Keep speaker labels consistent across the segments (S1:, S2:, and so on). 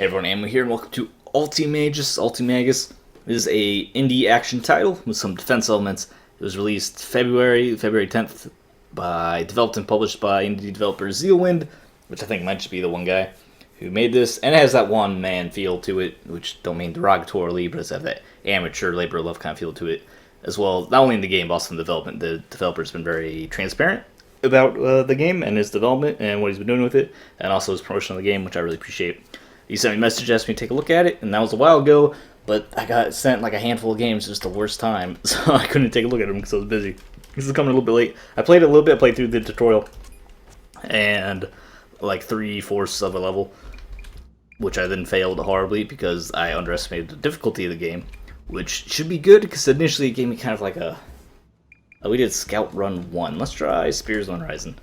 S1: Hey everyone, Ammo here, and welcome to Ultimagus. Ultimagus is a indie action title with some defense elements. It was released February 10th, developed and published by indie developer Zealwind, which I think might just be the one guy who made this, and it has that one-man feel to it, which don't mean derogatorily, but it's have that amateur labor of love kind of feel to it, as well, not only in the game, but also in the development. The developer's been very transparent about the game and its development and what he's been doing with it, and also his promotion of the game, which I really appreciate. He sent me a message, asked me to take a look at it, and that was a while ago, but I got sent like a handful of games just the worst time, so I couldn't take a look at them because I was busy. This is coming a little bit late. I played it a little bit, I played through the tutorial, and like 3/4 of a level, which I then failed horribly because I underestimated the difficulty of the game, which should be good because initially it gave me kind of like a... we did Scout Run 1. Let's try Spears on Horizon.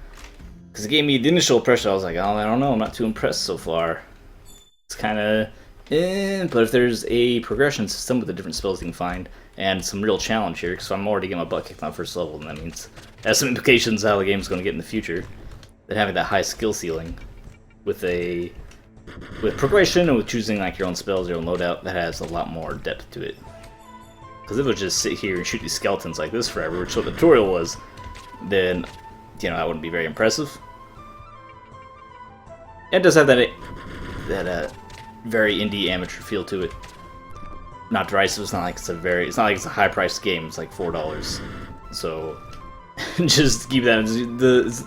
S1: Because it gave me the initial impression, I was like, oh, I don't know, I'm not too impressed so far. It's kind of but if there's a progression system with the different spells you can find, and some real challenge here, because I'm already getting my butt kicked on first level, and that means it has some implications how the game's going to get in the future. That having that high skill ceiling with progression and with choosing like your own spells, your own loadout, that has a lot more depth to it. Because if it would just sit here and shoot these skeletons like this forever, which is what the tutorial was, then, you know, that wouldn't be very impressive. It does have that very indie amateur feel to it. Not derisive. It's not like it's a high-priced game. It's like $4. So just keep that.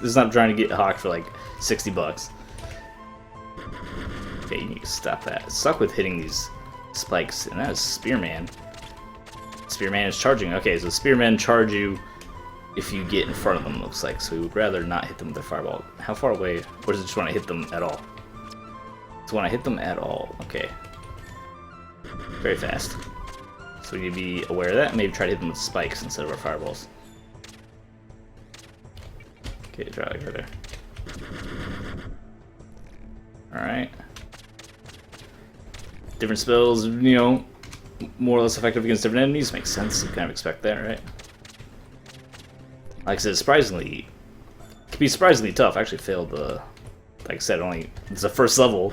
S1: It's not trying to get hawked for like $60. Okay, you need to stop that. It's stuck with hitting these spikes, and that is Spearman. Spearman is charging. Okay, so Spearmen charge you if you get in front of them, looks like. So we would rather not hit them with their fireball. How far away? Or does it just want to hit them at all? So when I hit them at all, okay. Very fast. So we need to be aware of that, and maybe try to hit them with spikes instead of our fireballs. Okay, try like right there. Alright. Different spells, you know, more or less effective against different enemies. Makes sense. You kind of expect that, right? Like I said, it can be surprisingly tough. I actually failed the... Like I said, it's the first level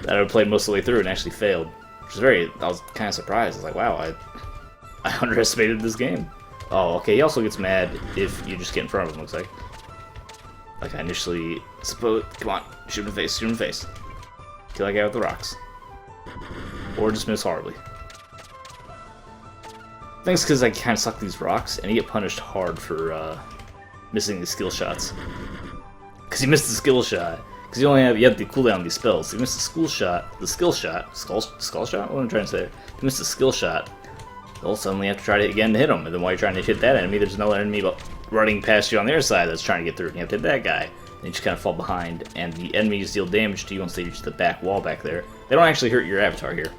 S1: that I played most of the way through and actually failed. Which is I was kind of surprised. I was like, wow, I underestimated this game. Oh, okay, he also gets mad if you just get in front of him, looks like. Like I initially suppose... Come on, shoot him in the face, shoot him in the face. Kill that guy with the rocks. Or just miss horribly. I think it's because I kind of suck these rocks, and you get punished hard for missing the skill shots. Because you missed the skill shot. Because you have the cooldown on these spells. So you missed the skull shot, skull shot? What am I trying to say? You missed the skill shot. You'll suddenly have to try it again to hit him. And then while you're trying to hit that enemy, there's another enemy running past you on the other side that's trying to get through. And you have to hit that guy. And you just kind of fall behind. And the enemies deal damage to you once they reach the back wall back there. They don't actually hurt your avatar here.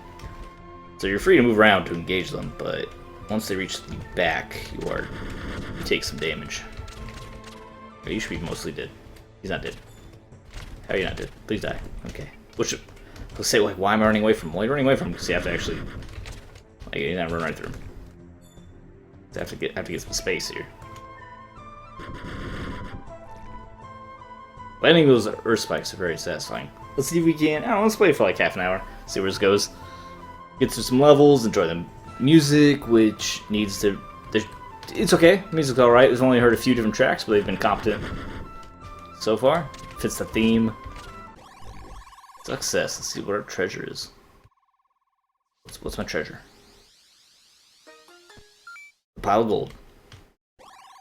S1: So you're free to move around to engage them, but once they reach the back, you take some damage. You should be mostly dead. He's not dead. How are you not dead? Please die. Okay. Let's say, like, why am I running away from him? Well, you're running away from him because you have to actually... Like, you have to run right through him. So I have to get some space here. Landing those earth spikes are very satisfying. Let's see if we can... I don't know, let's play for like half an hour. See where this goes. Get through some levels, enjoy the music, which needs to... It's okay. Music's alright. I've only heard a few different tracks, but they've been competent so far. Fits the theme. Success. Let's see what our treasure is. What's my treasure? A pile of gold.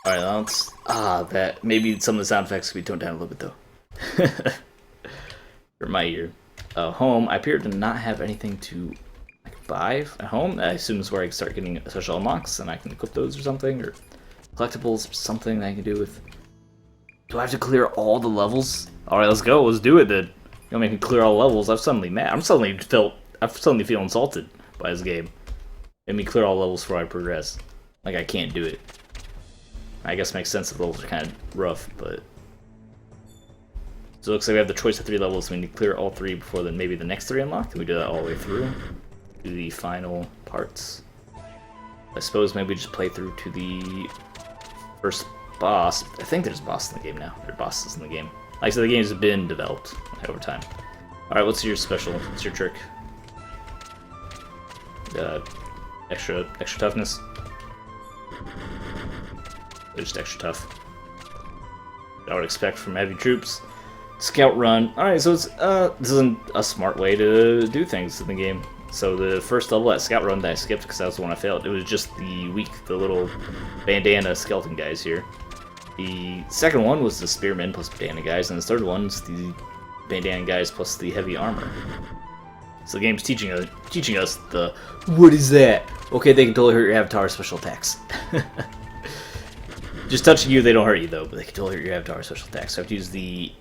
S1: Alright, let's... that... Maybe some of the sound effects could be toned down a little bit, though. For my ear. Home. I appear to not have anything to buy at home. I assume is where I can start getting special unlocks, and I can equip those or something, or collectibles, something that I can do with... Do I have to clear all the levels? Alright, let's go. Let's do it then. You don't make me clear all the levels. I'm suddenly mad. I suddenly feel insulted by this game. Made me clear all the levels before I progress. Like I can't do it. I guess it makes sense if the levels are kind of rough, but... So it looks like we have the choice of 3 levels. So we need to clear all 3 before then maybe the next 3 unlock. Can we do that all the way through? Do the final parts. I suppose maybe just play through to the first boss. I think there's a boss in the game now. There are bosses in the game. Like I said, the game's been developed over time. Alright, what's your special? What's your trick? Extra toughness? They're just extra tough. I would expect from heavy troops. Scout run. Alright, so it's this isn't a smart way to do things in the game. So the first level at Scout Run that I skipped because that was the one I failed, it was just the little bandana skeleton guys here. The second one was the spearmen plus bandana guys, and the third one's the bandana guys plus the heavy armor. So the game's teaching us the what is that? Okay, they can totally hurt your avatar special attacks. Just touching you, they don't hurt you though, but they can totally hurt your avatar special attacks. So I have to use the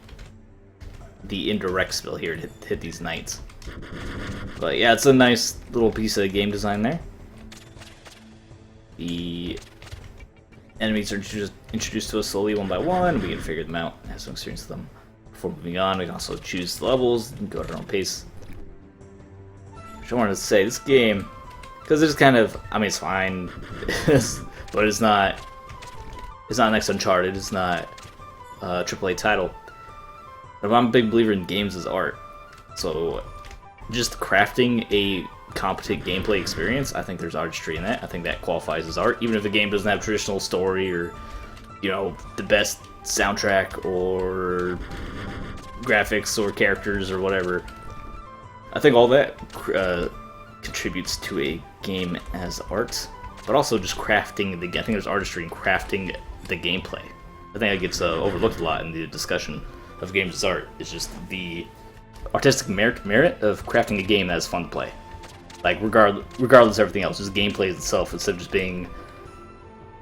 S1: indirect spell here to hit these knights. But yeah, it's a nice little piece of game design there. The enemies are just introduced to us slowly one by one. We can figure them out, have some experience with them. Before moving on, we can also choose the levels and go at our own pace. Which I wanted to say, this game, because it's kind of, I mean, it's fine, but it's not next Uncharted. It's not a AAA title. But I'm a big believer in games as art. So just crafting a competent gameplay experience, I think there's artistry in that. I think that qualifies as art, even if the game doesn't have traditional story or, you know, the best soundtrack or graphics or characters or whatever. I think all that contributes to a game as art, but also just crafting I think there's artistry in crafting the gameplay. I think that gets overlooked a lot in the discussion of games as art. It's just the artistic merit of crafting a game that is fun to play. Like, regardless of everything else, just gameplay itself, instead of just being...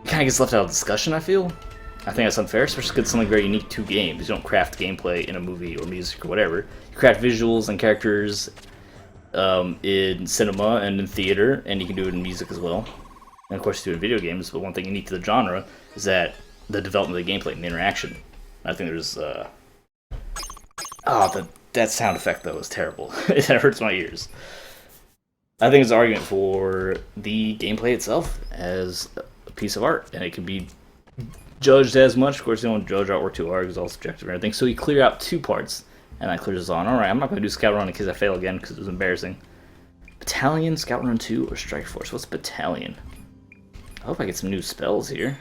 S1: It kind of gets left out of discussion, I feel. I think that's unfair, especially because it's something very unique to games. You don't craft gameplay in a movie or music or whatever. You craft visuals and characters in cinema and in theater, and you can do it in music as well. And of course you do it in video games, but one thing unique to the genre is that the development of the gameplay and the interaction. I think there's... that sound effect, though, is terrible. It hurts my ears. I think it's an argument for the gameplay itself as a piece of art, and it can be judged as much. Of course, you don't judge artwork too hard because it's all subjective and everything. So you clear out 2 parts, and that clears us on. Alright, I'm not going to do Scout Run in case I fail again because it was embarrassing. Battalion, Scout Run 2, or Strike Force? What's Battalion? I hope I get some new spells here.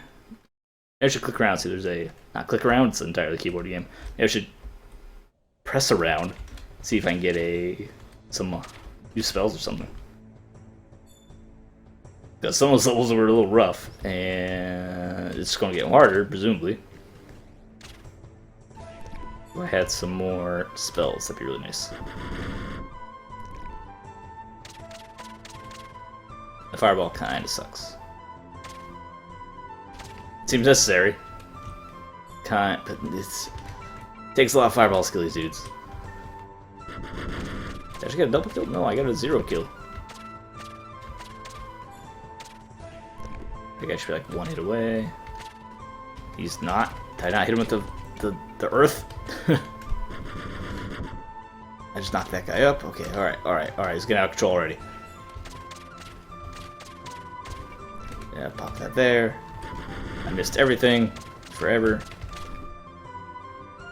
S1: Maybe I should click around, see if there's a... Not click around, it's an entirely keyboard game. Maybe I should press around, see if I can get some new spells or something. Because some of those levels were a little rough, and it's going to get harder, presumably. If I had some more spells, that'd be really nice. The fireball kind of sucks. Seems necessary. But it takes a lot of fireball skill, these dudes. Did I just get a double kill? No, I got a 0 kill. I think I should be like 1 hit away. He's not. Did I not hit him with the earth? I just knocked that guy up. Okay, alright. He's getting out of control already. Yeah, pop that there. I missed everything. Forever.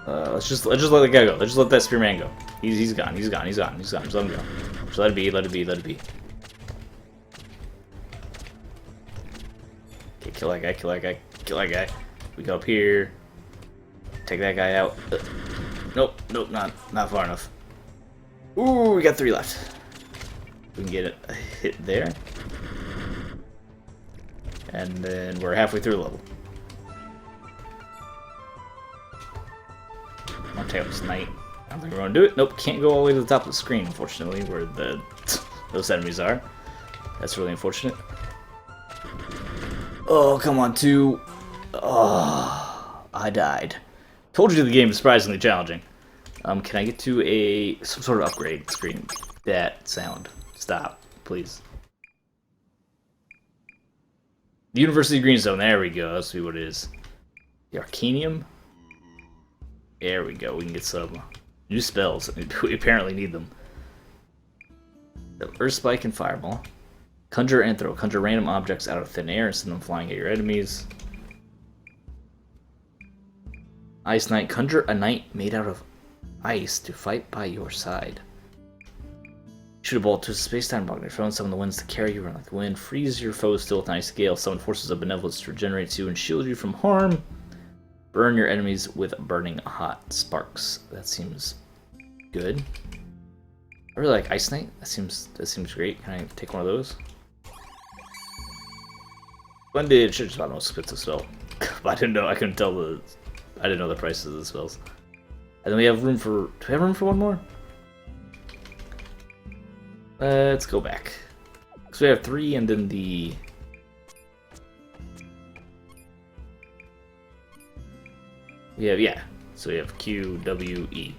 S1: Let's just let the guy go. Let's just let that spearman go. He's gone. Just let him go. Just let it be. Okay, kill that guy. We go up here. Take that guy out. Nope, not far enough. Ooh, we got 3 left. We can get a hit there. And then we're halfway through the level. I'll take up this knight. I don't think we're gonna do it. Nope, can't go all the way to the top of the screen, unfortunately, where those enemies are. That's really unfortunate. Oh, come on, 2. Oh, I died. Told you the game is surprisingly challenging. Can I get to some sort of upgrade screen? That sound. Stop, please. The University Green Zone, there we go. Let's see what it is. The Arcanium? There we go. We can get some new spells. We apparently need them. The Earth Spike and Fireball. Conjure and throw. Conjure random objects out of thin air and send them flying at your enemies. Ice Knight. Conjure a knight made out of ice to fight by your side. Shoot a bolt to a space-time magnet. Throw in some of the winds to carry you around like the wind. Freeze your foes still with an ice gale. Summon forces of benevolence to regenerate you and shield you from harm. Burn your enemies with burning hot sparks. That seems good. I really like Ice Knight. That seems great. Can I take one of those? Splendid. Should just about no expensive spell. But I didn't know. I couldn't tell the. I didn't know the prices of the spells. And then we have room for. Do we have room for one more? Let's go back. So we have 3, and then the. We have So we have Q, W, E,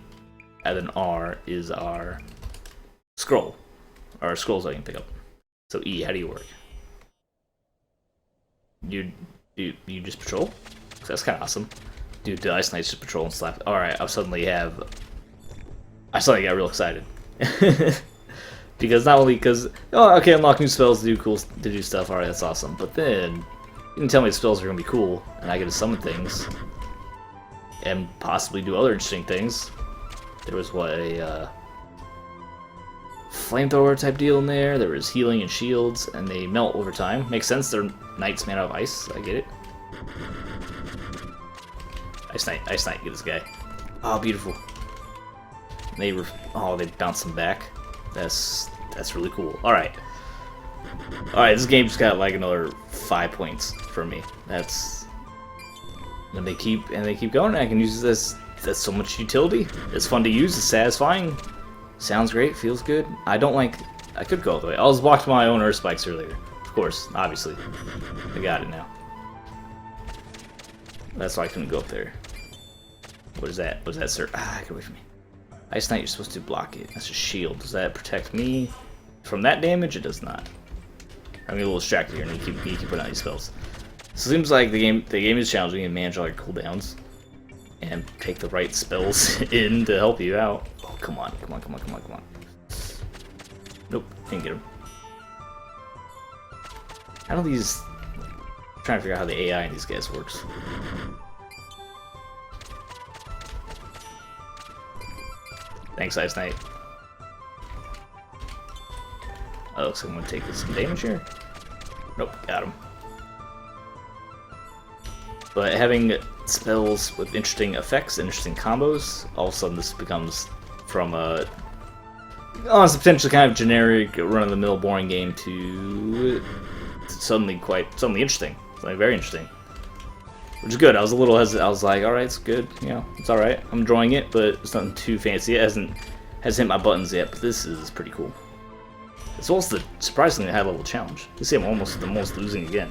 S1: and then R is our scroll. Our scrolls I can pick up. So E, how do you work? You just patrol? That's kind of awesome. Dude, the Ice Knights just patrol and slap. Alright, I suddenly got real excited. Because not only okay, unlock new spells to do stuff, alright, that's awesome. But then, you can tell me the spells are going to be cool, and I get to summon things, and possibly do other interesting things. There was, a flamethrower type deal in there, there was healing and shields, and they melt over time. Makes sense, they're knights made out of ice, I get it. Ice Knight, get this guy. Oh, beautiful. They bounced him back. That's really cool. Alright, this game just got like another 5 points for me. That's and they keep going. I can use this. That's so much utility. It's fun to use. It's satisfying. Sounds great. Feels good. I could go all the way. I was blocked by my own earth spikes earlier. Of course, obviously. I got it now. That's why I couldn't go up there. What is that? What is that, sir? Get away from me. Ice Knight, you're supposed to block it. That's a shield. Does that protect me from that damage? It does not. I'm getting a little distracted here, and you keep putting out these spells. So it seems like the game is challenging and manage all your cooldowns and take the right spells in to help you out. Oh, come on. Nope, didn't get him. How do these? I'm trying to figure out how the AI in these guys works. Thanks, Ice Knight. Oh, looks like I'm gonna take some damage here. Nope, got him. But having spells with interesting effects, interesting combos, all of a sudden this becomes from a potentially kind of generic, run-of-the-mill, boring game to suddenly interesting, something very interesting. Which is good. I was a little hesitant. I was like, alright, it's good. It's alright. I'm enjoying it, but it's nothing too fancy. It hasn't hit my buttons yet, but this is pretty cool. As well as the surprisingly high-level challenge. You see I'm almost losing again.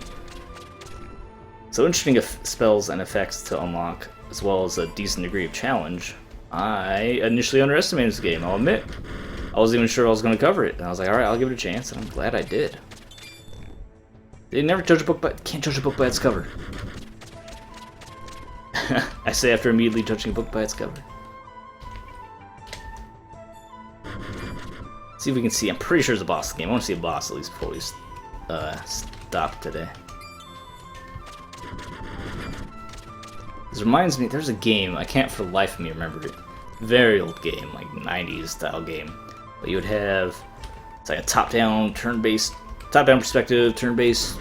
S1: So interesting spells and effects to unlock, as well as a decent degree of challenge. I initially underestimated this game, I'll admit. I wasn't even sure I was going to cover it, and I was like, alright, I'll give it a chance, and I'm glad I did. They never can't judge a book by its cover. I say after immediately judging a book by its cover. See if we can see. I'm pretty sure it's a boss game. I want to see a boss at least before we stop today. This reminds me, there's a game, I can't for the life of me remember it. Very old game, like 90s style game. But you would have, it's like a top-down, top-down perspective, turn-based,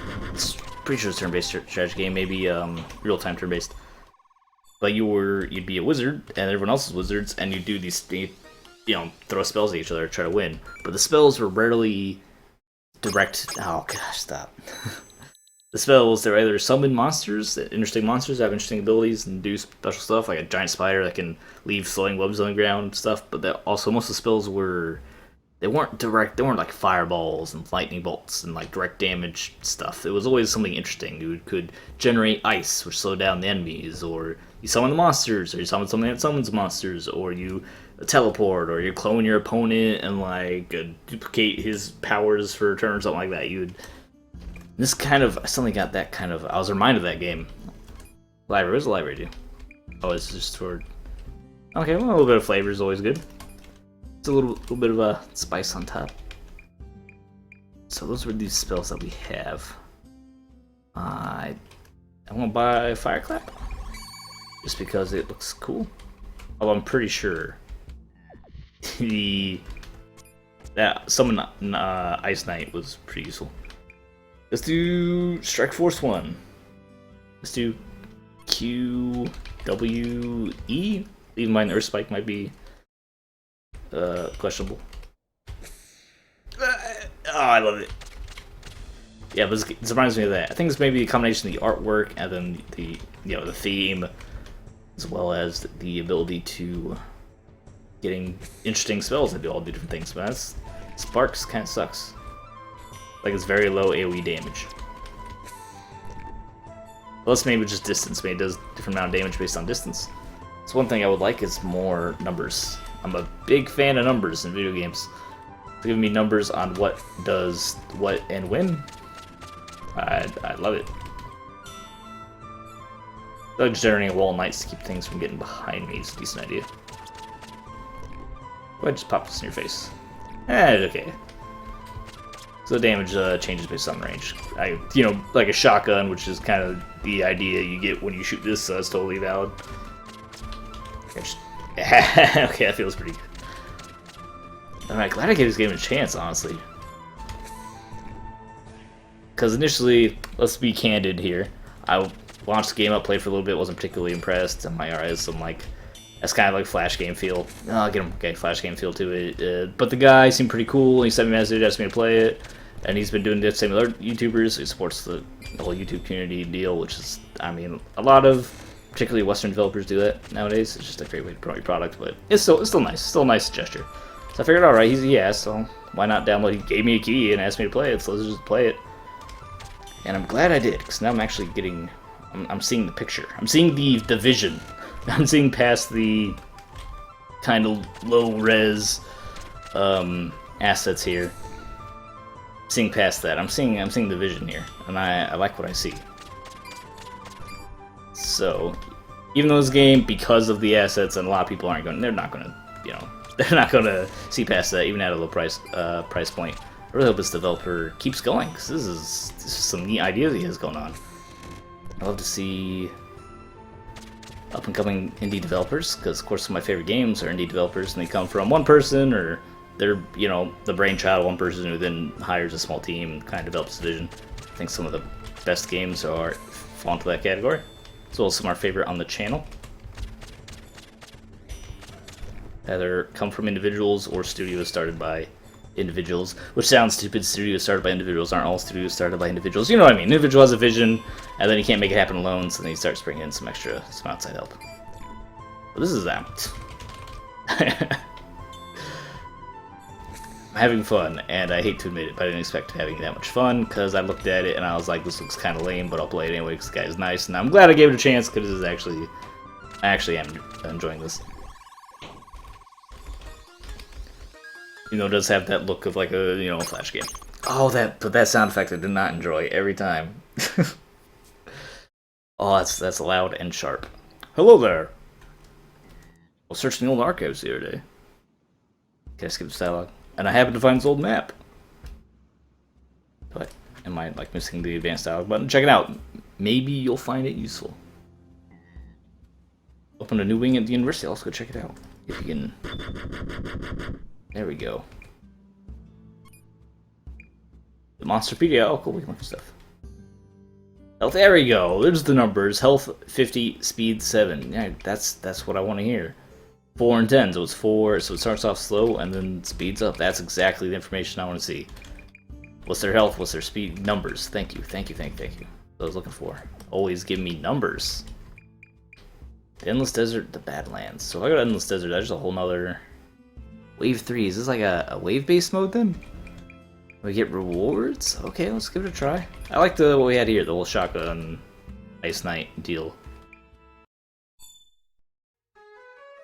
S1: pretty sure it's turn-based strategy game, maybe real-time turn-based. But you'd be a wizard, and everyone else is wizards, and you do these, throw spells at each other to try to win. But the spells were rarely direct. Oh gosh, stop. The spells, they're either summon monsters, interesting monsters that have interesting abilities and do special stuff, like a giant spider that can leave flowing webs on the ground and stuff. But also most of the spells weren't direct. They weren't like fireballs and lightning bolts and like direct damage stuff. It was always something interesting. You could generate ice, which slowed down the enemies, or you summon the monsters, or you summon something that summons monsters, or you teleport, or you clone your opponent and like duplicate his powers for a turn or something like that. I suddenly got that kind of. I was reminded of that game. Library, what does the library do? Oh, it's just for. Okay, well, a little bit of flavor is always good. It's a little bit of a spice on top. So those were these spells that we have. I want to buy Fireclap just because it looks cool. Although I'm pretty sure the that summon Ice Knight was pretty useful. Let's do Strike Force 1. Let's do QWE. Leave in mind Earth Spike might be questionable. Oh, I love it. Yeah, but it reminds me of that. I think it's maybe a combination of the artwork and then the the theme, as well as the ability to getting interesting spells that do all different things. But that's, Sparks kind of sucks. Like it's very low AoE damage. Plus maybe just distance. Maybe it does different amount of damage based on distance. So one thing I would like is more numbers. I'm a big fan of numbers in video games. So giving me numbers on what does what and when. I love it. Like generating a wall of knights to keep things from getting behind me is a decent idea. Go ahead, just pop this in your face. Okay. So the damage changes based on range. Like a shotgun, which is kind of the idea you get when you shoot this, so that's totally valid. Okay, that feels pretty good. Alright, glad I gave this game a chance, honestly. Because initially, let's be candid here, I launched the game up, played for a little bit, wasn't particularly impressed. I'm like, alright, some that's kind of like Flash game feel. I'll get him, okay, Flash game feel to it. But the guy seemed pretty cool. He sent me a message, asked me to play it, and he's been doing the same with other YouTubers. He supports the whole YouTube community deal, which is, I mean, a lot of particularly Western developers do that nowadays. It's just a great way to promote your product, but it's still nice. Still a nice gesture. So I figured, alright, he's a yes, so why not download? He gave me a key and asked me to play it, so let's just play it. And I'm glad I did, because now I'm actually getting... I'm seeing the picture. I'm seeing the vision. I'm seeing past the kind of low-res assets here. Seeing past that. I'm seeing the vision here, and I like what I see. So, even though this game, because of the assets, and a lot of people aren't going... They're not going to, they're not going to see past that, even at a low price point. I really hope this developer keeps going, because this is some neat ideas he has going on. I love to see up-and-coming indie developers, because of course some of my favorite games are indie developers, and they come from one person, or they're, the brainchild of one person who then hires a small team and kind of develops a vision. I think some of the best games fall into that category, as well as some of our favorite on the channel. Either come from individuals or studios started by individuals, which sounds stupid. Studios started by individuals aren't all studios started by individuals. You know what I mean? An individual has a vision, and then he can't make it happen alone, so then he starts bringing in some outside help. But this is that. I'm having fun, and I hate to admit it, but I didn't expect having that much fun, because I looked at it and I was like, this looks kind of lame, but I'll play it anyway because the guy is nice, and I'm glad I gave it a chance, because this is I actually am enjoying this. It does have that look of like a, Flash game. Oh, but that sound effect I did not enjoy every time. Oh, that's loud and sharp. Hello there. I was searching the old archives the other day. Okay, I skip this dialogue. And I happened to find this old map. But am I missing the advanced dialogue button? Check it out. Maybe you'll find it useful. Open a new wing at the university. Let's go check it out. If you can. There we go. The Monsterpedia. Oh, cool. We can look for stuff. Health. There we go. There's the numbers. Health 50, speed 7. Yeah, that's what I want to hear. 4 and 10. So it's 4. So it starts off slow and then speeds up. That's exactly the information I want to see. What's their health? What's their speed? Numbers. Thank you. Thank you. Thank you. Thank you. That's what I was looking for. Always give me numbers. The Endless Desert, the Badlands. So if I go to Endless Desert, that's just a whole nother... Wave 3, is this like a wave-based mode then? We get rewards? Okay, let's give it a try. I like what we had here, the whole shotgun Ice Knight deal.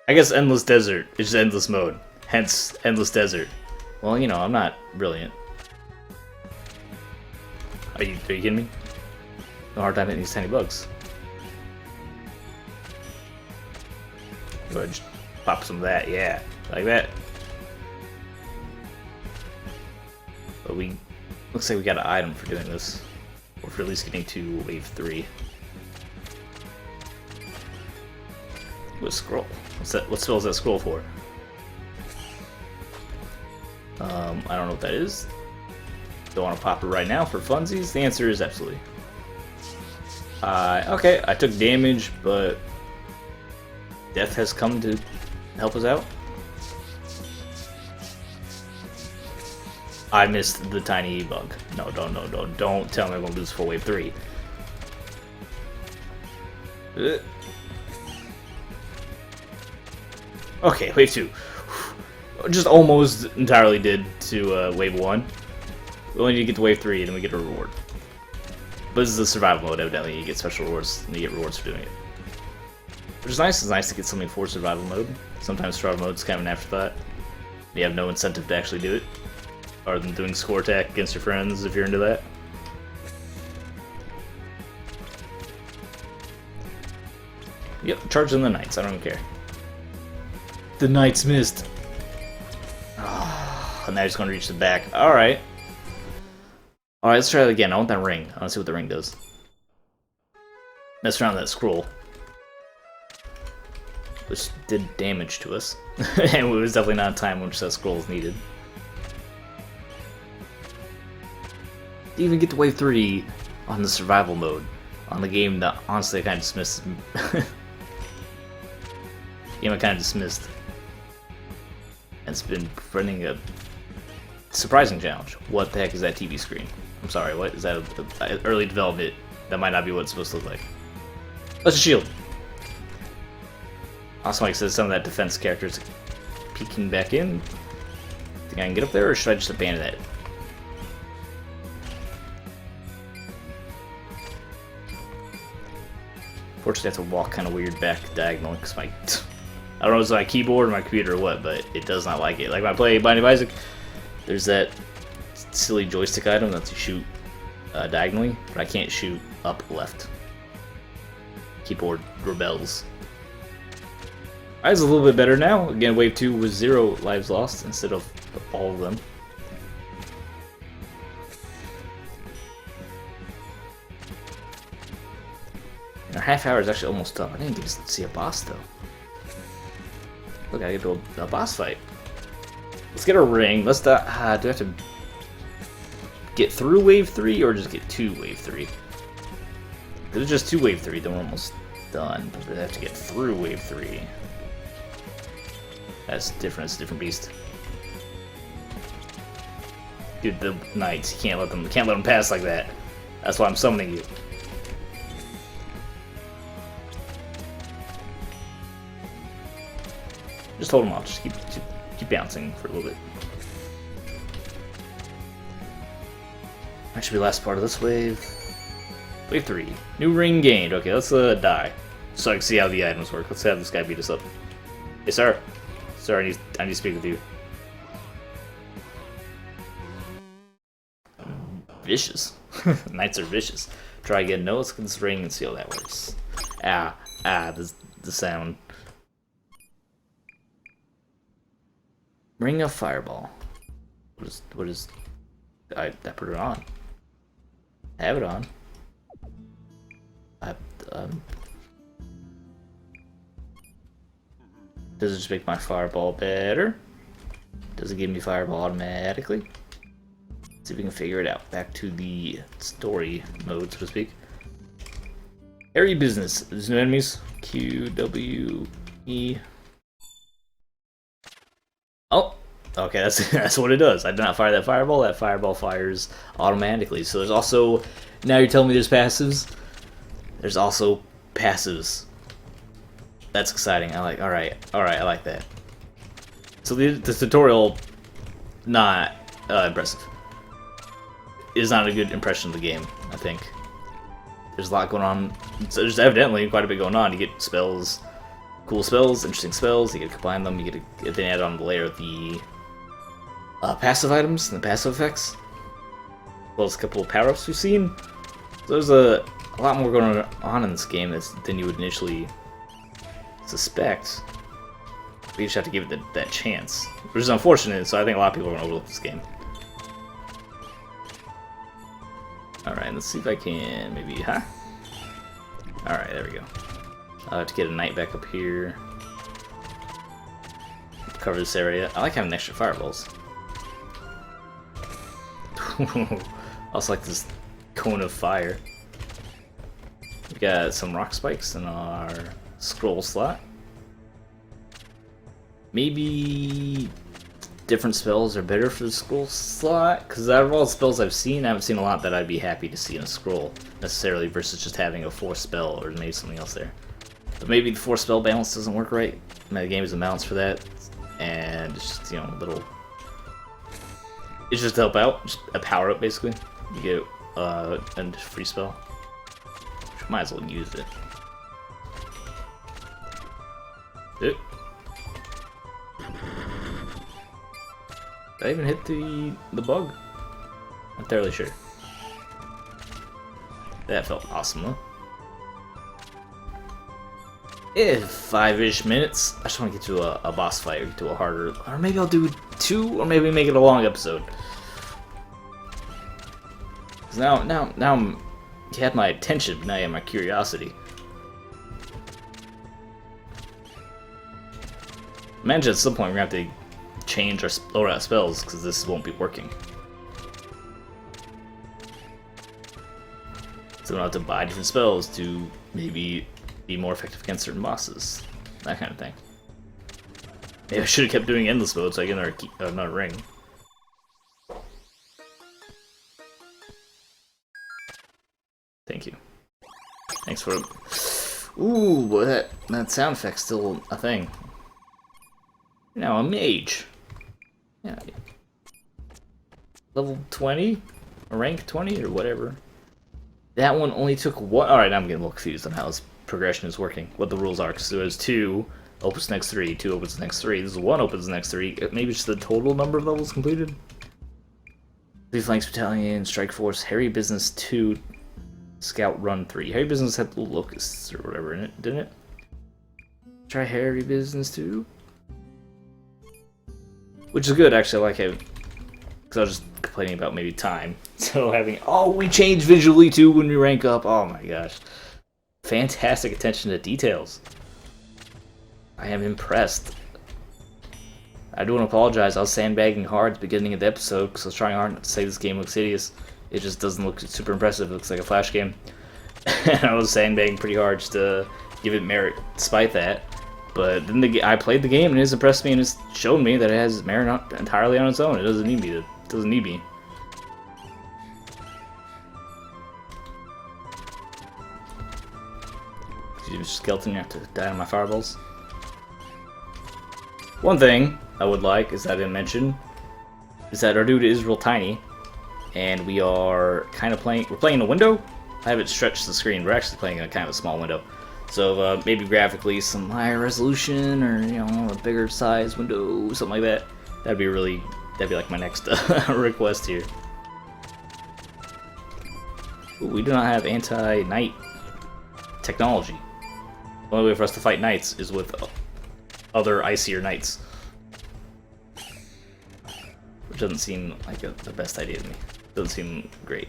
S1: I guess Endless Desert is just endless mode, hence Endless Desert. Well, I'm not brilliant. Are you kidding me? No hard time hitting these tiny bugs. Go ahead, just pop some of that, yeah, like that. But looks like we got an item for doing this, or for at least getting to wave 3. What scroll? What's that? What spell is that scroll for? I don't know what that is. Don't want to pop it right now for funsies. The answer is absolutely. Okay, I took damage, but death has come to help us out. I missed the tiny bug. No, don't tell me I'm gonna lose for wave 3. Okay, wave 2. Just almost entirely did to wave 1. We only need to get to wave 3 and then we get a reward. But this is a survival mode, evidently. You get special rewards and you get rewards for doing it. Which is nice. It's nice to get something for survival mode. Sometimes survival mode is kind of an afterthought. You have no incentive to actually do it, other than doing score attack against your friends if you're into that. Yep, charging the knights. I don't even care. The knights missed. Oh, and now he's going to reach the back. Alright. Alright, let's try that again. I want that ring. I want to see what the ring does. Mess around with that scroll. Which did damage to us. And it was definitely not a time in which that scroll is needed. To even get to wave 3 on the survival mode. On the game that honestly I kind of dismissed. Game I kind of dismissed. And it's been running a surprising challenge. What the heck is that TV screen? I'm sorry, what is that? Early development. That might not be what it's supposed to look like. That's a shield. Also, like I said, some of that defense characters peeking back in. Think I can get up there, or should I just abandon that? Fortunately, I have to walk kind of weird back diagonally because my I don't know if it's my keyboard or my computer or what, but it does not like it. Like when I play Binding of Isaac, there's that silly joystick item that lets you shoot diagonally, but I can't shoot up left. Keyboard rebels. Alright, it's a little bit better now. Again, wave 2 was 0 lives lost instead of all of them. And our half hour is actually almost up. I didn't get to see a boss though. Look, I get to a boss fight. Let's get a ring. Let's do I have to get through wave 3 or just get to wave 3? If it's just 2 wave 3, then we're almost done. But we have to get through wave 3. That's different. It's a different beast. Dude, the knights, you can't let them pass like that. That's why I'm summoning you. Just hold them off. Just keep bouncing for a little bit. That should be the last part of this wave. Wave 3. New ring gained. Okay, let's die. So I can see how the items work. Let's have this guy beat us up. Hey, sir. Sir, I need to speak with you. Vicious. Knights are vicious. Try again. No, let's get this ring and see how that works. The sound. Ring of Fireball. What is I put it on. I have it on. Does it just make my fireball better? Does it give me fireball automatically? Let's see if we can figure it out. Back to the story mode, so to speak. Area business. There's no enemies. Q, W, E. Oh, okay, that's what it does. I did not fire that fireball. That fireball fires automatically. So there's also, now you're telling me there's passives? There's also passives. That's exciting. Alright, I like that. So the tutorial, not impressive. It is not a good impression of the game, I think. There's a lot going on. So there's evidently quite a bit going on. You get spells, cool spells, interesting spells. You get to combine them. You get to then add on the layer of the passive items and the passive effects, as well as a couple of power-ups we've seen. So there's a lot more going on in this game than you would initially suspect. We just have to give it that chance, which is unfortunate. So I think a lot of people are going to overlook this game. Alright, let's see if I can maybe, Alright, there we go. I'll have to get a knight back up here. Cover this area. I like having extra fireballs. Also like this cone of fire. We got some rock spikes in our scroll slot. Maybe different spells are better for the scroll slot, because out of all the spells I've seen, I haven't seen a lot that I'd be happy to see in a scroll necessarily versus just having a 4 spell or maybe something else there. But maybe the 4 spell balance doesn't work right. The game is a balance for that, and it's just, you know, a little. It's just to help out, just a power up basically. You get a free spell. Might as well use it. Did I even hit the bug? Not entirely sure. That felt awesome though. If 5-ish minutes. I just want to get to a boss fight or get to a harder, or maybe I'll do 2, or maybe make it a long episode. Cause now you had my attention, but now you have my curiosity. Imagine at some point we're gonna have to change our loadout spells because this won't be working. So we'll have to buy different spells to maybe be more effective against certain bosses. That kind of thing. Maybe I should have kept doing endless mode so I get another ring. Thank you. Thanks for. Ooh, boy, that sound effect's still a thing. Now a mage. Yeah. Level 20? Or rank 20 or whatever. That one only took 1. Alright, I'm getting a little confused on how this progression is working. What the rules are. Because there was 2, opens the next 3, 2 opens the next 3. This is 1 opens the next 3. Maybe just the total number of levels completed? 3 Flanks Battalion, Strike Force, Harry Business 2, Scout Run 3. Harry Business had the locusts or whatever in it, didn't it? Try Harry Business 2? Which is good, actually. I like it. Because I was just complaining about maybe time. So having, oh, we change visually too when we rank up. Oh my gosh. Fantastic attention to details. I am impressed. I do want to apologize. I was sandbagging hard at the beginning of the episode because I was trying hard not to say this game looks hideous. It just doesn't look super impressive. It looks like a Flash game. And I was sandbagging pretty hard just to give it merit despite that. But then I played the game and it has impressed me and it's shown me that it has merit entirely on its own. It doesn't need me. It doesn't need me. Skeleton, you have to die on my fireballs. One thing I would like is that I didn't mention is that our dude is real tiny, and we are kind of playing. We're playing in a window. I haven't stretched the screen. We're actually playing in a kind of a small window. So maybe graphically some higher resolution, or you know, a bigger size window, something like that. That'd be like my next request here. Ooh, we do not have anti-night technology. The only way for us to fight knights is with other icier knights. Which doesn't seem like the best idea to me. Doesn't seem great.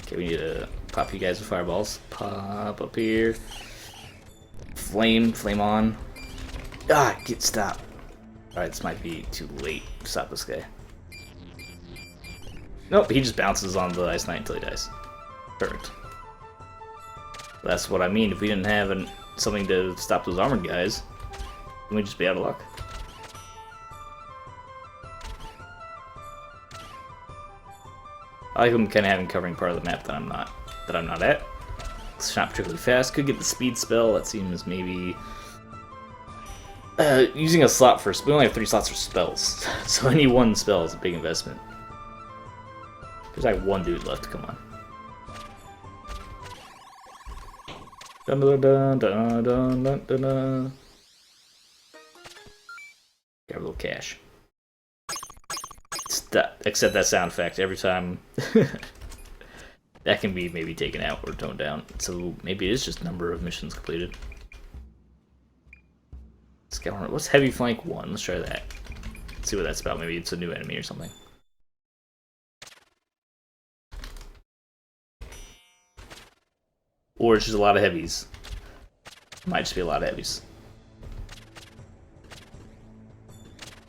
S1: Okay, we need to pop you guys with fireballs. Pop up here. Flame on. Ah, get stopped. Alright, this might be too late to stop this guy. Nope, he just bounces on the Ice Knight until he dies. Perfect. That's what I mean. If we didn't have something to stop those armored guys, then we'd just be out of luck. I like them kind of having covering part of the map that I'm not at. It's not particularly fast. Could get the speed spell. That seems maybe using a slot for. We only have 3 slots for spells, so any one spell is a big investment. There's like 1 dude left. Come on. Dun dun dun dun dun dun dun dun. Got a little cash. Except that sound effect every time. That can be maybe taken out or toned down. So maybe it is just number of missions completed. What's Heavy Flank 1? Let's try that. Let's see what that's about. Maybe it's a new enemy or something. Or it's just a lot of heavies. Might just be a lot of heavies.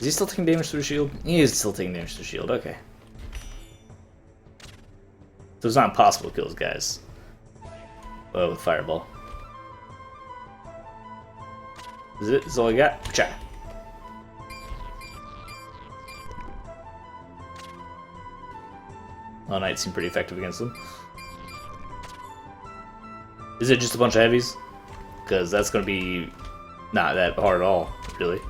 S1: Is he still taking damage through the shield? He is still taking damage through the shield, okay. So it's not impossible to kill those guys. Oh, with Fireball. Is it? Is all I got? Cha. All Knight seem pretty effective against them. Is it just a bunch of heavies? Because that's going to be not that hard at all, really.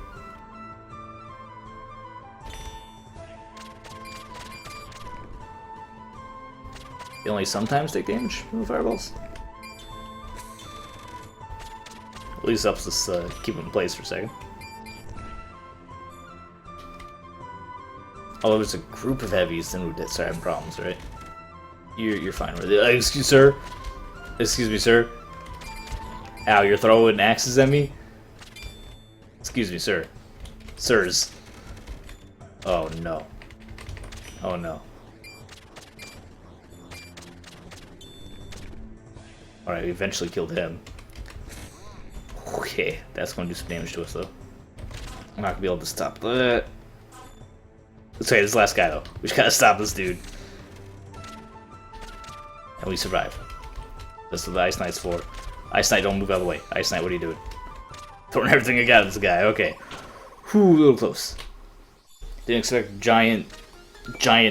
S1: They only sometimes take damage from the fireballs. At least helps us keep them in place for a second. Although there's a group of heavies, then we'd start having problems, right? You're fine with it. Excuse sir. Excuse me, sir. Ow, you're throwing axes at me? Excuse me, sir. Sirs. Oh no. Oh no. Alright, we eventually killed him. Okay, that's gonna do some damage to us though. I'm not gonna be able to stop that. Let's say this last guy though. We just gotta stop this dude. And we survive. That's what the Ice Knight's for. Ice Knight, don't move out of the way. Ice Knight, what are you doing? Throwing everything I got at this guy. Okay. Whew, a little close. Didn't expect giant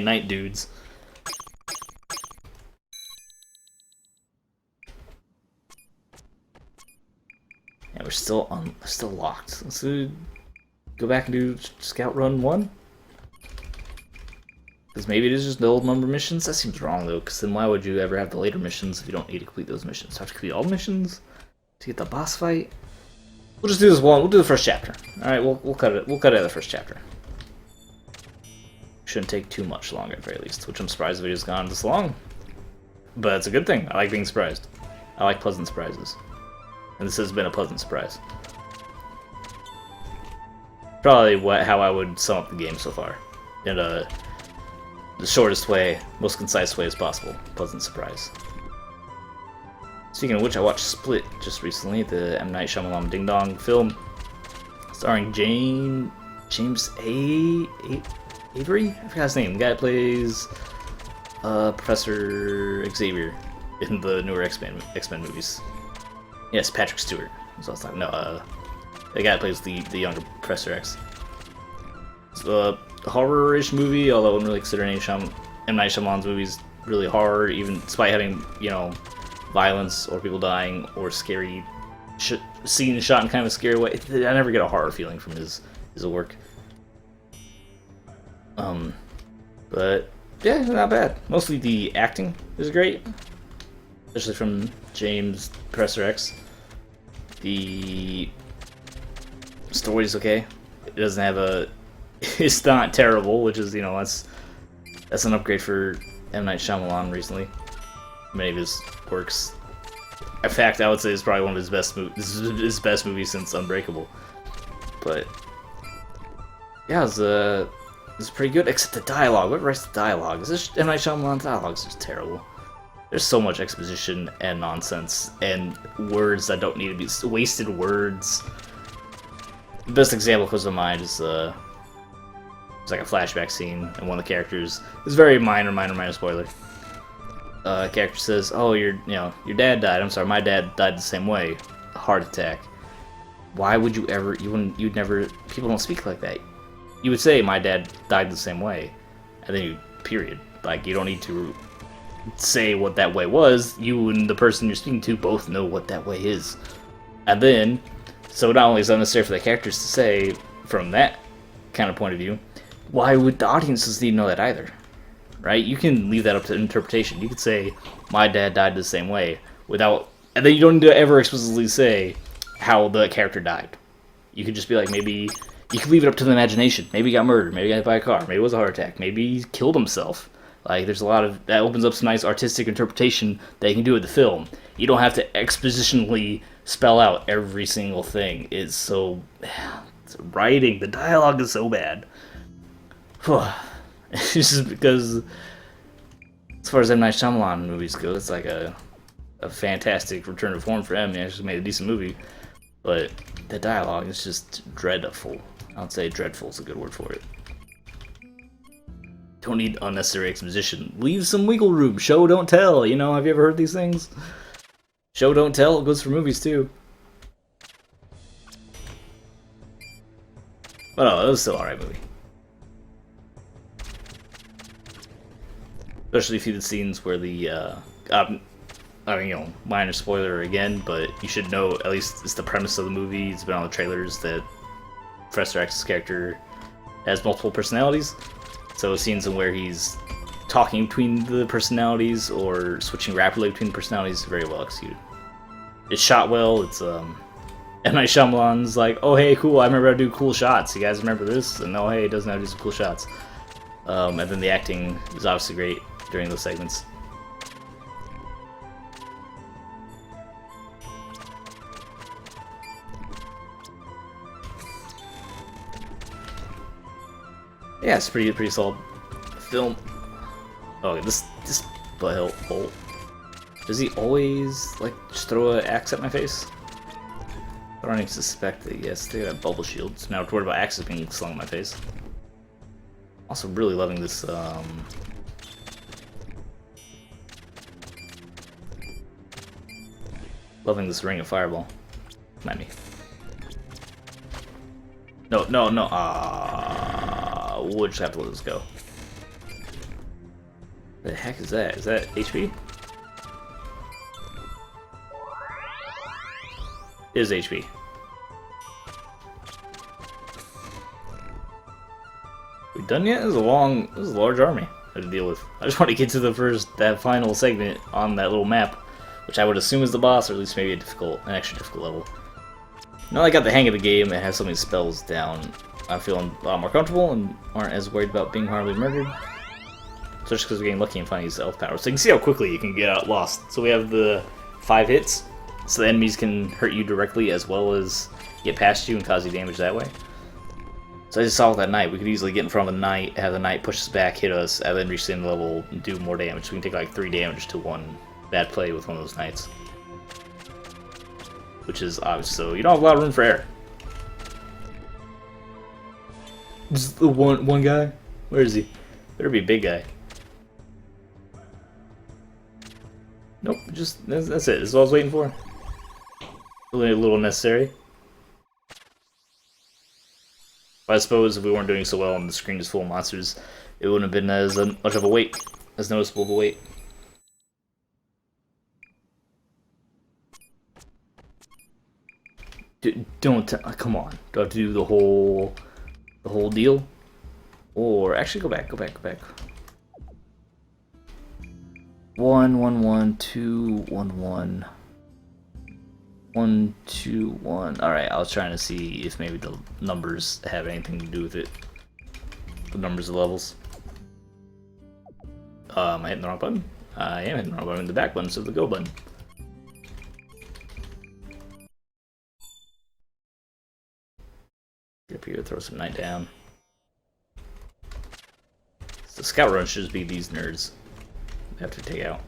S1: knight dudes. Yeah, we're still locked. Let's go back and do Scout Run 1. Because maybe it is just the old number missions. That seems wrong though, because then why would you ever have the later missions if you don't need to complete those missions? Have to complete all missions to get the boss fight. We'll just do this one. We'll do the first chapter. All right, we'll cut it. We'll cut it at the first chapter. Shouldn't take too much longer at the very least. Which I'm surprised the video's gone this long, but it's a good thing. I like being surprised. I like pleasant surprises, and this has been a pleasant surprise. Probably how I would sum up the game so far, in the shortest way, most concise way as possible. Pleasant surprise. Speaking of which, I watched Split just recently, the M. Night Shyamalan Ding Dong film, starring James Avery? I forgot his name. The guy that plays Professor Xavier in the newer X-Men movies. Yes, Patrick Stewart. That's what I was talking. No, the guy that plays the younger Professor X. It's a horror-ish movie, although I wouldn't really consider any M. Night Shyamalan's movies really horror, even despite having, you know, violence or people dying or scary scenes shot in kind of a scary way. I never get a horror feeling from his work. But yeah, not bad. Mostly the acting is great, especially from James Professor X. The story's okay. It doesn't have a. It's not terrible, which is, you know, that's an upgrade for M. Night Shyamalan recently. Many of his works. In fact, I would say it's probably one of his best his best movie since Unbreakable. But yeah, it's pretty good, except the dialogue. What writes the dialogue? Is this M. Night Shyamalan's dialogue is just terrible. There's so much exposition and nonsense and words that don't need to be wasted words. The best example that comes to mind is it's like a flashback scene, and one of the characters is very minor spoiler. Character says, "Oh, your dad died. I'm sorry, my dad died the same way, a heart attack." Why would you ever? You'd never. People don't speak like that. You would say, "My dad died the same way," and then period. Like, you don't need to say what that way was. You and the person you're speaking to both know what that way is, and then, so not only is it unnecessary for the characters to say from that kind of point of view, why would the audiences need to know that either? Right? You can leave that up to interpretation. You could say, "My dad died the same way," without, and then you don't need to ever explicitly say how the character died. You could just be like, maybe you could leave it up to the imagination. Maybe he got murdered. Maybe he got hit by a car. Maybe it was a heart attack. Maybe he killed himself. Like, there's a lot of that opens up some nice artistic interpretation that you can do with the film. You don't have to expositionally spell out every single thing. It's so writing, the dialogue is so bad. It's just because, as far as M. Night Shyamalan movies go, it's like a fantastic return to form for him. He actually made a decent movie, but the dialogue is just dreadful. I would say dreadful is a good word for it. Don't need unnecessary exposition. Leave some wiggle room. Show, don't tell. You know, have you ever heard these things? Show, don't tell. It goes for movies too. But no, it was still alright movie. Especially a few of the scenes where the, I mean, you know, minor spoiler again, but you should know, at least it's the premise of the movie, it's been on the trailers, that Professor X's character has multiple personalities. So scenes in where he's talking between the personalities or switching rapidly between the personalities is very well executed. It's shot well, it's, M. Night Shyamalan's like, oh hey, cool, I remember how to do cool shots, you guys remember this? And oh hey, it doesn't know how to do some cool shots. And then the acting is obviously great during those segments. Yeah, it's pretty solid film. Oh, this butthole. Does he always like just throw an axe at my face? I don't even suspect that. Yes, they got bubble shields. Now I'm worried about axes being slung in my face. Also, really loving this. Loving this ring of fireball. Mind me. No. We'll just have to let this go. The heck is that? Is that HP? It is HP. We done yet? This is a large army I have to deal with. I just want to get to that final segment on that little map, which I would assume is the boss, or at least maybe an extra difficult level. Now that I got the hang of the game and have so many spells down, I'm feeling a lot more comfortable and aren't as worried about being horribly murdered. So just because we're getting lucky and finding these elf powers. So you can see how quickly you can get out lost. So we have the 5 hits, so the enemies can hurt you directly as well as get past you and cause you damage that way. So I just saw with that knight, we could easily get in front of the knight, have the knight push us back, hit us, and then reach the end of the level and do more damage. So we can take like 3 damage to 1 bad play with one of those knights. Which is obvious, so you don't have a lot of room for error. Just the one guy? Where is he? Better be a big guy. Nope, just that's it. This is what I was waiting for. Really a little necessary. But I suppose if we weren't doing so well and the screen is full of monsters, it wouldn't have been as much of a wait, as noticeable of a wait. Don't come on. Do I have to do the whole deal? Or actually, go back. 1 1 1 2 1 1 1 2 1. All right, I was trying to see if maybe the numbers have anything to do with it. The numbers of levels. Am I hitting the wrong button? I am hitting the wrong button. The back button, so the go button. Get up here, throw some knight down. The scout run should just be these nerds. We have to take out.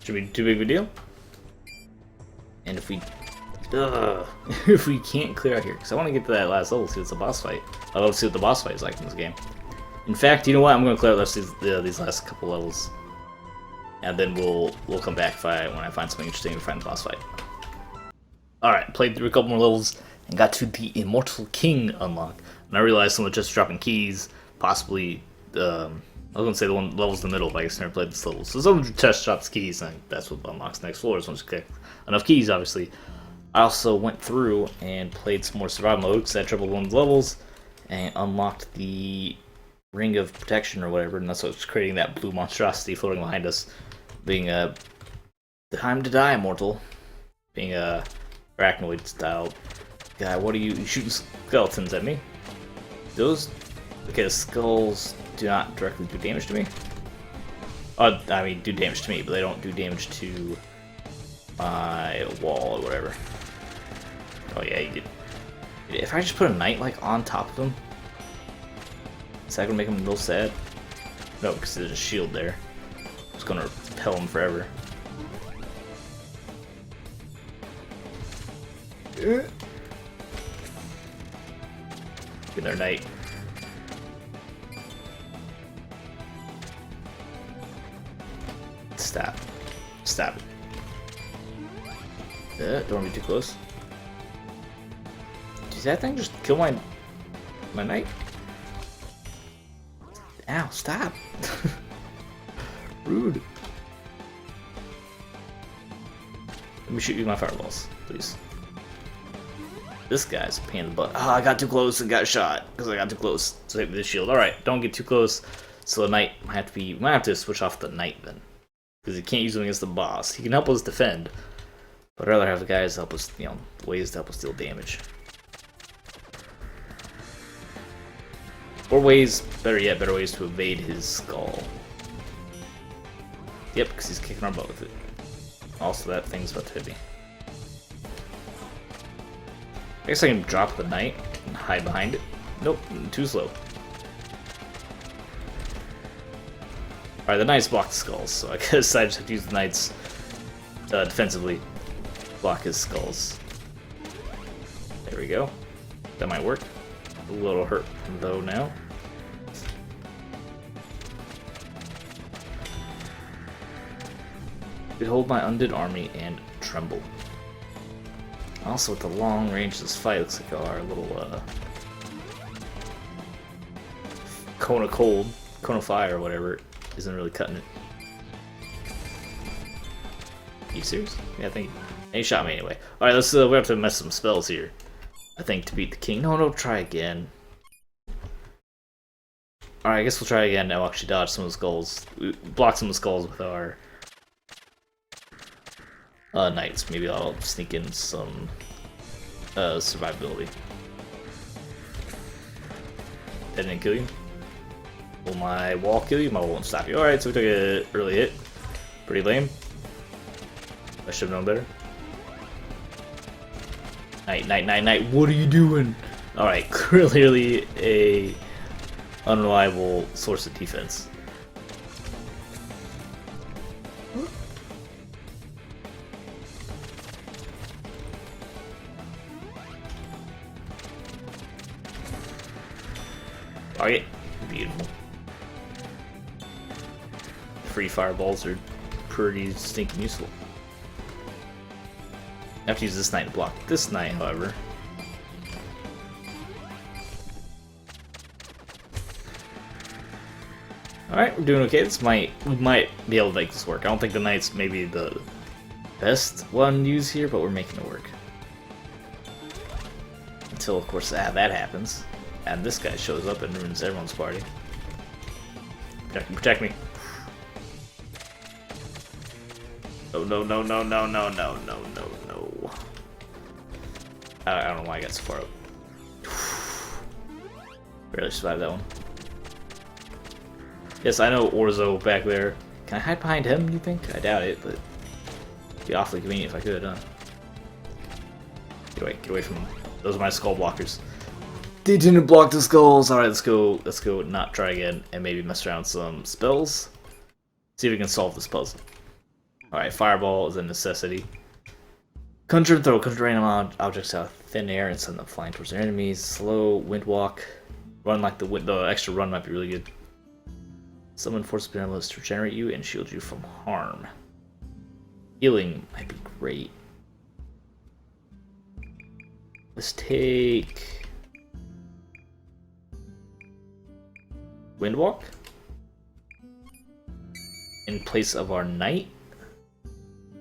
S1: Should be too big of a deal. And if we, if we can't clear out here, because I want to get to that last level, see what's the boss fight. I'd love to see what the boss fight is like in this game. In fact, you know what? I'm going to clear out these last couple levels, and then we'll come back when I find something interesting to find the boss fight. All right, played through a couple more levels and got to the Immortal King unlock. And I realized someone just dropping keys, possibly, I was going to say the one levels in the middle, but I guess I never played this level. So someone just drops keys, and that's what unlocks the next floors once you get enough keys, obviously. I also went through and played some more survival mode, because I had trouble with one of the levels, and unlocked the Ring of Protection or whatever, and that's what's creating that blue monstrosity floating behind us, being a time to die immortal, being a arachnoid style guy. What are you shooting skeletons at me? Those, okay, the skulls do not directly do damage to me. I mean, do damage to me, but they don't do damage to my wall or whatever. Oh yeah, you did. If I just put a knight like on top of him, is that gonna make him real sad? No, because there's a shield there. It's gonna repel him forever. in their knight. Stop. Stop it. Don't want to be too close. Does that thing just kill my knight? Ow, stop. Rude. Let me shoot you my fireballs, please. This guy's a pain in the butt. Oh, I got too close and got shot because I got too close. So hit me with the shield. Alright, don't get too close. So the knight might have to switch off the knight then. Because he can't use him against the boss. He can help us defend. But I'd rather have the guys help us, you know, ways to help us deal damage. Or ways, better yet, better ways to evade his skull. Yep, because he's kicking our butt with it. Also, that thing's about to hit me. I guess I can drop the knight and hide behind it. Nope, too slow. Alright, the knights block the skulls, so I guess I just have to use the knights defensively. Block his skulls. There we go. That might work. A little hurt though now. Behold my undead army and tremble. Also, with the long range of this fight, looks like our little cone of cold, cone of fire, or whatever, isn't really cutting it. Are you serious? Yeah, I think he shot me anyway. All right, let's. We have to mess some spells here. I think to beat the king. No, try again. All right, I guess we'll try again. Now actually dodge some of the skulls. We block some of the skulls with our knights. Maybe I'll sneak in some survivability. That didn't kill you? Will my wall kill you? My wall won't stop you. Alright, so we took an early hit. Pretty lame. I should have known better. Knight. What are you doing? Alright, clearly a unreliable source of defense. Target. Beautiful. Free fireballs are pretty stinking useful. I have to use this knight to block this knight, however. Alright, we're doing okay. We might be able to make this work. I don't think the knight's maybe the best one to use here, but we're making it work. Until, of course, that happens. And this guy shows up and ruins everyone's party. Protect me. Oh, no. I don't know why I got so far up. Barely survived that one. Yes, I know Orzo back there. Can I hide behind him, you think? I doubt it, but it'd be awfully convenient if I could, huh? Get away from him. Those are my skull blockers. They didn't block the skulls. Alright, let's go not try again and maybe mess around with some spells. See if we can solve this puzzle. Alright, fireball is a necessity. Conjure and throw. Conjure random objects out of thin air and send them flying towards their enemies. Slow wind walk. Run like the wind. The extra run might be really good. Summon force benevolence to regenerate you and shield you from harm. Healing might be great. Let's take Windwalk in place of our knight.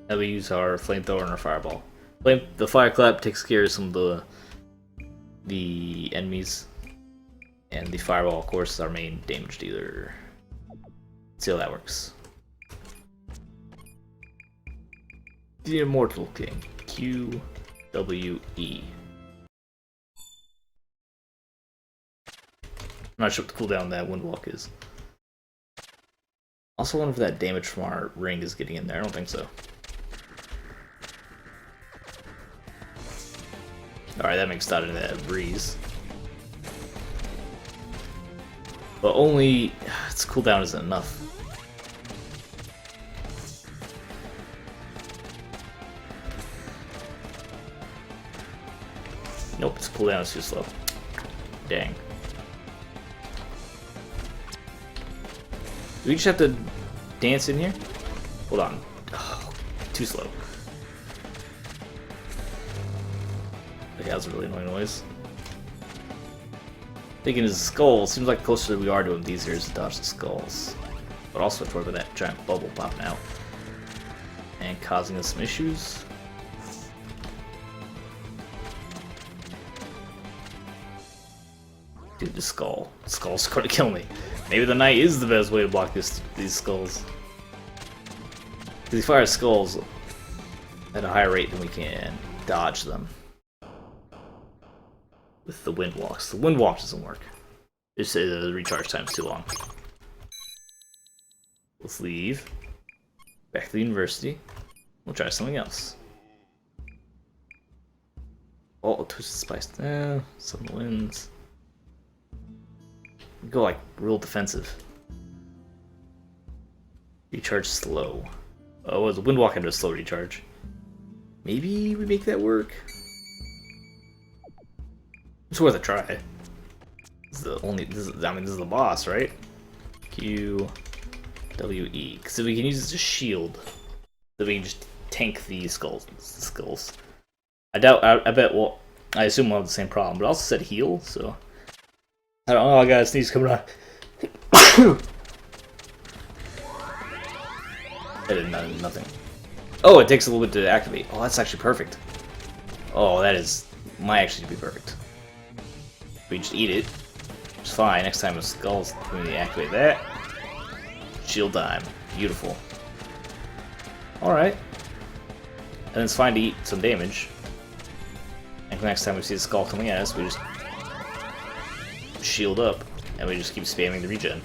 S1: And we use our flamethrower and our fireball. The fire clap takes care of some of the enemies, and the fireball, of course, is our main damage dealer. Let's see how that works. The Immortal King. QWE. I'm not sure what the cooldown that Windwalk is. Also wonder if that damage from our ring is getting in there. I don't think so. Alright, that makes that into that breeze. But only its cooldown isn't enough. Nope, its cooldown is too slow. Dang. Do we just have to dance in here? Hold on. Oh, too slow. Okay, that was a really annoying noise. Thinking his skull, seems like the closer we are to him, the easier it is to dodge the skulls. But also toward that giant bubble popping out. And causing us some issues. Dude, the skull. The skull's gonna kill me. Maybe the knight is the best way to block these skulls. Because he fires skulls at a higher rate than we can dodge them. With the wind walks. The wind walk doesn't work. It's the recharge time's too long. Let's leave. Back to the university. We'll try something else. Oh, Twisted Spice. Some wins. Go like real defensive. Recharge slow. Oh, the wind walk into a slow recharge. Maybe we make that work. It's worth a try. This is the only. This is the boss, right? Q, W, E. Because if we can use it as a shield, then we can just tank these skulls. I doubt. I bet. Well, I assume we'll have the same problem. But I also said heal, so I don't know. I got a sneeze coming on. I did nothing. Oh, it takes a little bit to activate. Oh, that's actually perfect. Oh, that is might actually be perfect. We just eat it. It's fine. Next time a skull's going to activate that. Shield time. Beautiful. Alright. And it's fine to eat some damage. And next time we see the skull coming at us, we just shield up. And we just keep spamming the regen.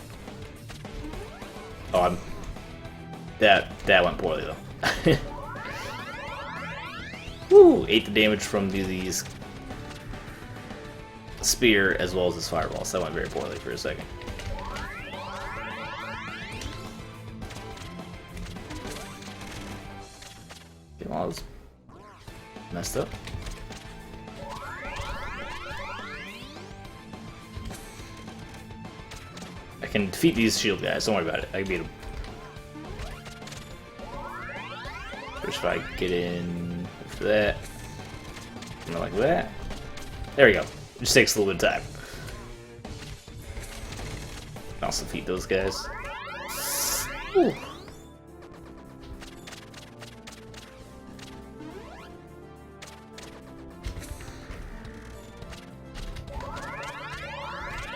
S1: Oh, that went poorly though. Woo! Ate the damage from these spear as well as his fireball, so that went very poorly for a second. Okay, well, I was messed up. I can defeat these shield guys, don't worry about it. I can beat them. First, if I get in with that, like that. There we go. It just takes a little bit of time. Also defeat those guys. Ooh.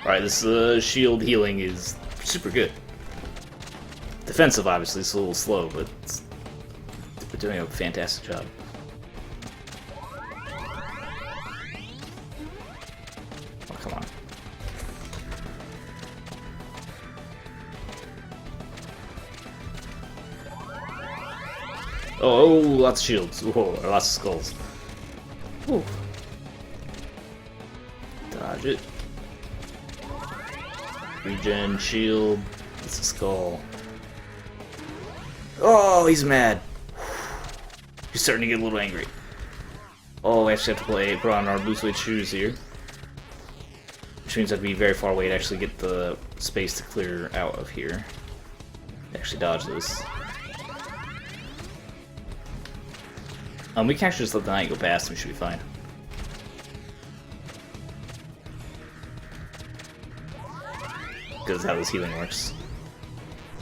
S1: Alright, this shield healing is super good. Defensive, obviously, it's a little slow, but we're doing a fantastic job. Come on. Oh, lots of shields. Whoa, lots of skulls. Whew. Dodge it. Regen, shield. It's a skull. Oh, he's mad. He's starting to get a little angry. Oh, we actually have to put on our blue suede shoes here. Which means I have to be very far away to actually get the space to clear out of here. Actually dodge this. We can actually just let the knight go past him, should be fine. Because how this healing works.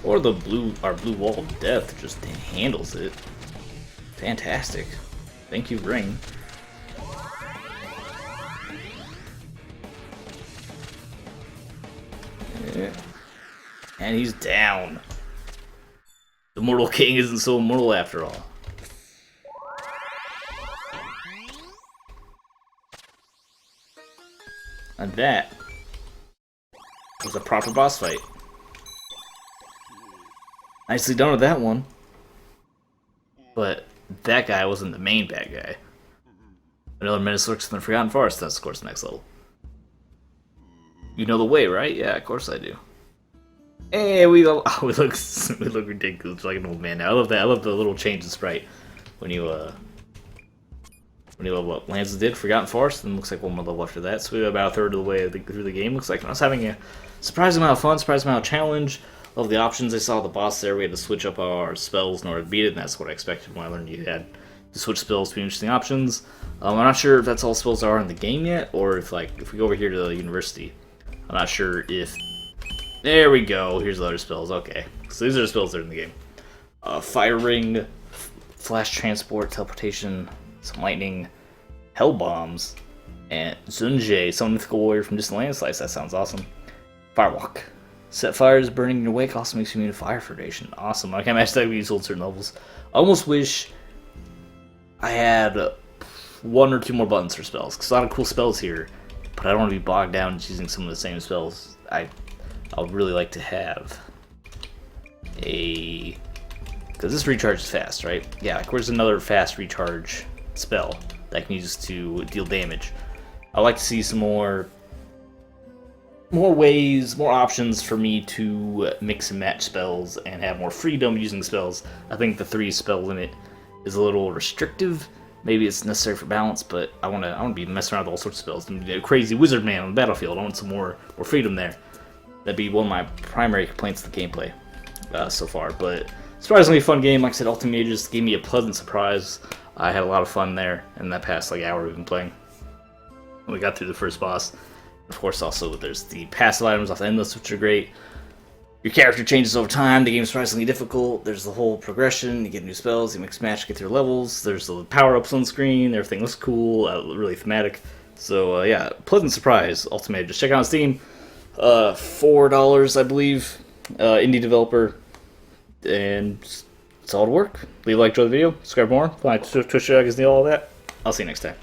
S1: Or our blue wall of death just handles it. Fantastic. Thank you, Ring. Yeah. And he's down. The Mortal King isn't so immortal after all. And that was a proper boss fight. Nicely done with that one. But that guy wasn't the main bad guy. Another menace lurks in the Forgotten Forest. That's, of course, the next level. You know the way, right? Yeah, of course I do. Hey, we look ridiculous, like an old man now. I love that. I love the little change in sprite when you When you level up, Lands did Forgotten Forest, and looks like one more level after that. So we're about a third of the way through the game. Looks like I was having a surprising amount of fun, surprising amount of challenge. Love the options. I saw the boss there. We had to switch up our spells in order to beat it, and that's what I expected when I learned you had to switch spells between interesting options. I'm not sure if that's all spells are in the game yet, or if we go over here to the university. I'm not sure if. There we go. Here's the other spells. Okay, so these are the spells that are in the game. Fire Ring, Flash Transport, Teleportation, some Lightning, Hell Bombs, and Zunjie, some mythical warrior from Distant Landslice. That sounds awesome. Firewalk. Set fires burning in your wake also makes you immune to fire for duration. Awesome. I can't imagine that we use old certain levels. I almost wish I had one or two more buttons for spells, because a lot of cool spells here, but I don't want to be bogged down using some of the same spells. I would really like to have a... Because this recharges fast, right? Yeah, like where's another fast recharge spell that I can use to deal damage? I'd like to see some more ways, more options for me to mix and match spells and have more freedom using spells. I think the 3 spell limit is a little restrictive. Maybe it's necessary for balance, but I want to be messing around with all sorts of spells. I'm a crazy wizard man on the battlefield. I want some more freedom there. That'd be one of my primary complaints of the gameplay so far, but surprisingly fun game. Like I said, Ultimagus gave me a pleasant surprise. I had a lot of fun there in that past hour we've been playing. We got through the first boss. Of course, also there's the passive items off the endless, which are great. Your character changes over time. The game's surprisingly difficult. There's the whole progression. You get new spells. You mix match, get through levels. There's the power-ups on screen. Everything looks cool. Really thematic. So yeah, pleasant surprise. Ultimagus. Just check out on Steam. $4, I believe. Indie developer. And solid work. Leave a like, enjoy the video, subscribe more, find Twitch, all that. I'll see you next time.